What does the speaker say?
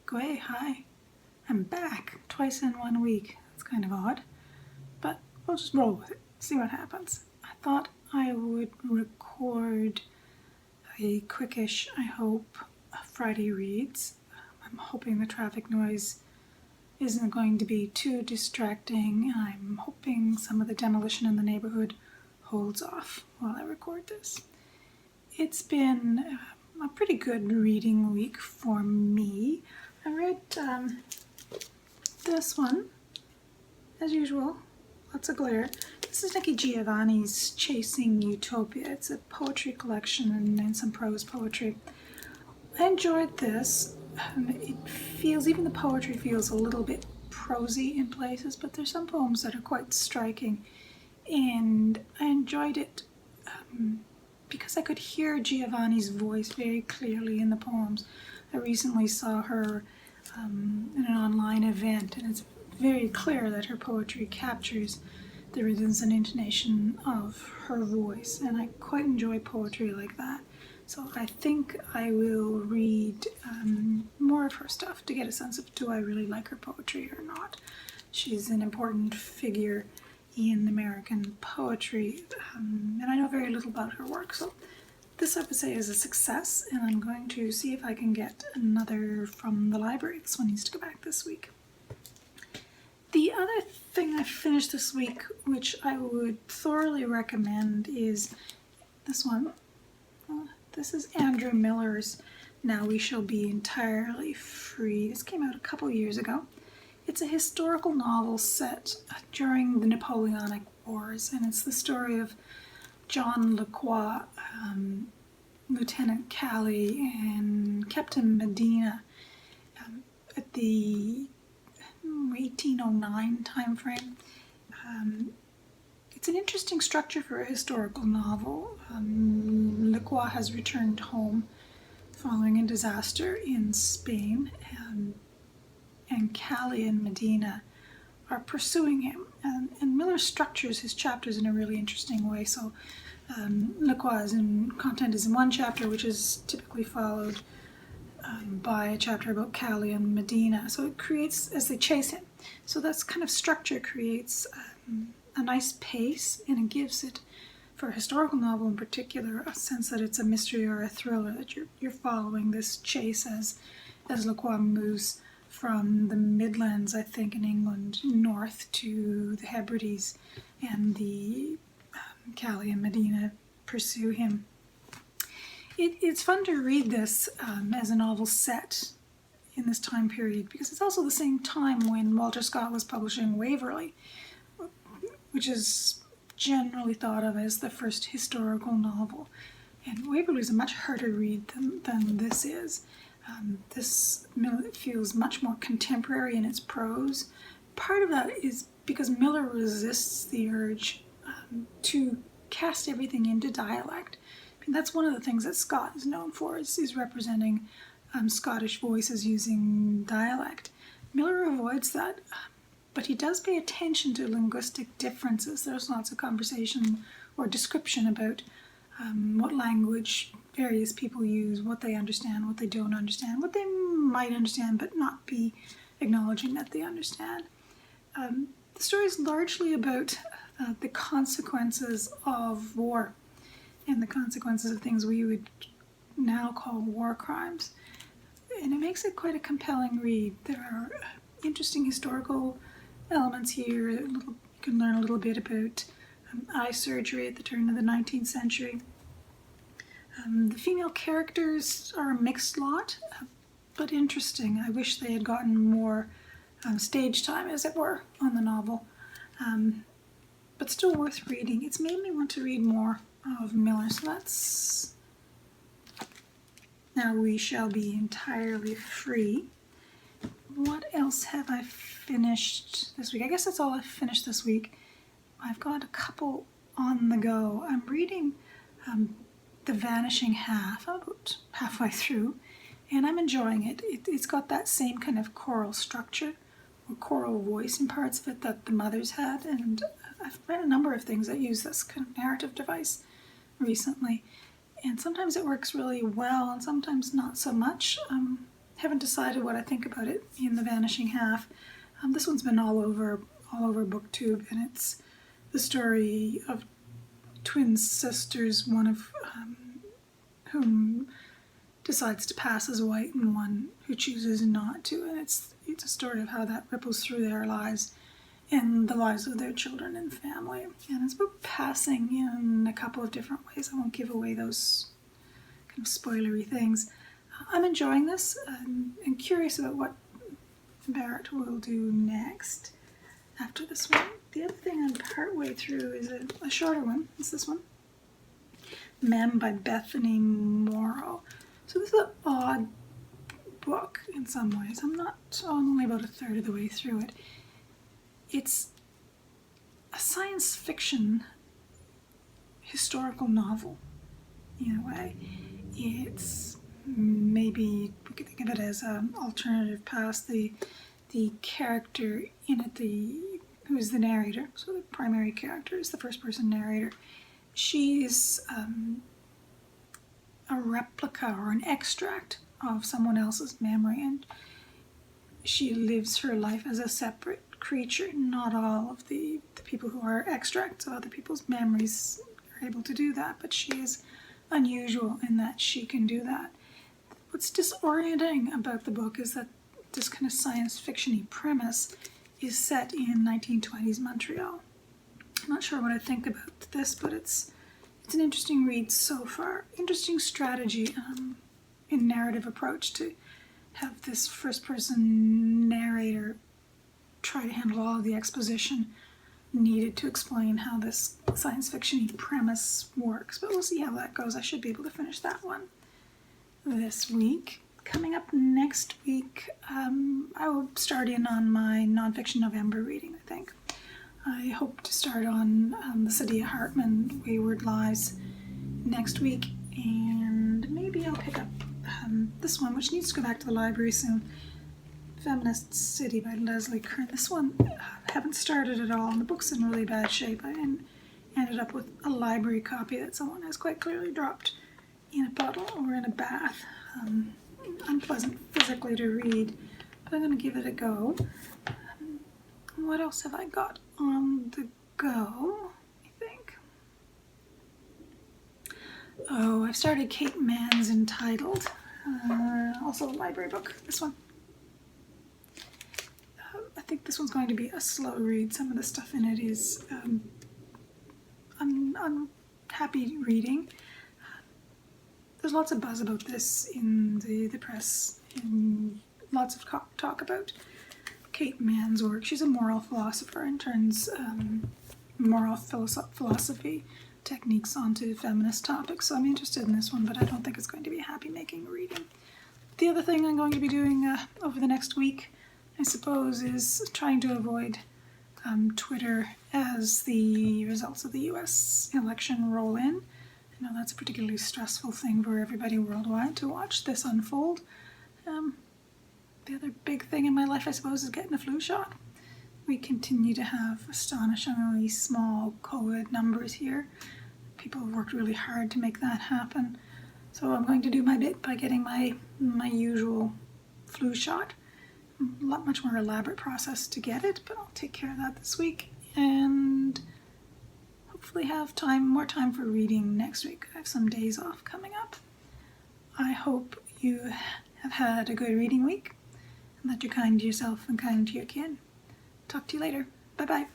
Gway, hi. I'm back twice in 1 week. It's kind of odd, but we'll just roll with it, see what happens. I thought I would record a quickish, I hope, Friday reads. I'm hoping the traffic noise isn't going to be too distracting. I'm hoping some of the demolition in the neighborhood holds off while I record this. It's been a pretty good reading week for me. I read this one, as usual, lots of glare. This is Nikki Giovanni's Chasing Utopia. It's a poetry collection and some prose poetry. I enjoyed this. It feels, even the poetry feels a little bit prosy in places, but there's some poems that are quite striking, and I enjoyed it because I could hear Giovanni's voice very clearly in the poems. I recently saw her in an online event, and it's very clear that her poetry captures the rhythms and intonation of her voice, and I quite enjoy poetry like that. So I think I will read more of her stuff to get a sense of, do I really like her poetry or not? She's an important figure in American poetry, and I know very little about her work, so this I would say is a success, and I'm going to see if I can get another from the library. This one needs to go back this week. The other thing I finished this week, which I would thoroughly recommend, is this one. This is Andrew Miller's Now We Shall Be Entirely Free. This came out a couple years ago. It's a historical novel set during the Napoleonic Wars, and it's the story of John Lacroix, Lieutenant Calley, and Captain Medina at the 1809 time frame. It's an interesting structure for a historical novel. Lacroix has returned home following a disaster in Spain, and Calley and Medina are pursuing him. And Miller structures his chapters in a really interesting way. So Lacroix's content is in one chapter, which is typically followed by a chapter about Calley and Medina. So it creates, as they chase him, so that's kind of structure creates a nice pace, and it gives it, for a historical novel in particular, a sense that it's a mystery or a thriller, that you're following this chase as Lacroix moves from the Midlands, I think, in England, north to the Hebrides, and the Calley and Medina pursue him. It's fun to read this as a novel set in this time period, because it's also the same time when Walter Scott was publishing Waverley, which is generally thought of as the first historical novel. And Waverley is a much harder read than this is. This feels much more contemporary in its prose. Part of that is because Miller resists the urge to cast everything into dialect. I mean, that's one of the things that Scott is known for, is representing Scottish voices using dialect. Miller avoids that, but he does pay attention to linguistic differences. There's lots of conversation or description about what language various people use, what they understand, what they don't understand, what they might understand but not be acknowledging that they understand. The story is largely about the consequences of war and the consequences of things we would now call war crimes. And it makes it quite a compelling read. There are interesting historical elements here. You can learn a little bit about eye surgery at the turn of the 19th century. The female characters are a mixed lot, but interesting. I wish they had gotten more stage time, as it were, on the novel, but still worth reading. It's made me want to read more of Miller, so that's Now We Shall Be Entirely Free. What else have I finished this week? I guess that's all I've finished this week. I've got a couple on the go. I'm reading The Vanishing Half, about halfway through, and I'm enjoying it. It's got that same kind of choral structure, or choral voice in parts of it that the Mothers had, and I've read a number of things that use this kind of narrative device recently, and sometimes it works really well and sometimes not so much. haven't decided what I think about it in The Vanishing Half. This one's been all over BookTube, and it's the story of twin sisters, one of whom decides to pass as white and one who chooses not to, and it's a story of how that ripples through their lives and the lives of their children and family. And it's about passing in a couple of different ways. I won't give away those kind of spoilery things. I'm enjoying this. I'm curious about what Brit will do next after this one. The other thing I'm partway through is a shorter one. It's this one. Manne by Bethany Morrow. So this is an odd book in some ways. I'm only about a third of the way through it. It's a science fiction historical novel in a way. It's maybe we could think of it as an alternative past. The character in it, who is the narrator, so the primary character is the first person narrator. She's a replica or an extract of someone else's memory, and she lives her life as a separate creature. Not all of the people who are extracts of other people's memories are able to do that, but she is unusual in that she can do that. What's disorienting about the book is that this kind of science fiction-y premise is set in 1920s Montreal. I'm not sure what I think about this, but it's an interesting read so far. Interesting strategy in narrative approach to have this first-person narrator try to handle all of the exposition needed to explain how this science fiction-y premise works. But we'll see how that goes. I should be able to finish that one this week. Coming up next week, I will start in on my nonfiction November reading, I think. I hope to start on the Saidiya Hartman Wayward Lies next week, and maybe I'll pick up this one, which needs to go back to the library soon. Feminist City by Leslie Kern. This one I haven't started at all, and the book's in really bad shape. I ended up with a library copy that someone has quite clearly dropped in a bottle or in a bath. Unpleasant physically to read, but I'm going to give it a go. What else have I got on the go, I think? Oh, I've started Kate Mann's Entitled, also a library book, this one. I think this one's going to be a slow read. Some of the stuff in it is unhappy reading. There's lots of buzz about this in the press, and lots of talk about Kate Mann's work. She's a moral philosopher and turns moral philosophy techniques onto feminist topics. So I'm interested in this one, but I don't think it's going to be a happy-making reading. The other thing I'm going to be doing over the next week, I suppose, is trying to avoid Twitter as the results of the US election roll in. I know that's a particularly stressful thing for everybody worldwide to watch this unfold. The other big thing in my life, I suppose, is getting a flu shot. We continue to have astonishingly small COVID numbers here. People have worked really hard to make that happen. So I'm going to do my bit by getting my usual flu shot. Much more elaborate process to get it, but I'll take care of that this week and hopefully have more time for reading next week. I have some days off coming up. I hope you have had a good reading week and that you're kind to yourself and kind to your kin. Talk to you later. Bye-bye.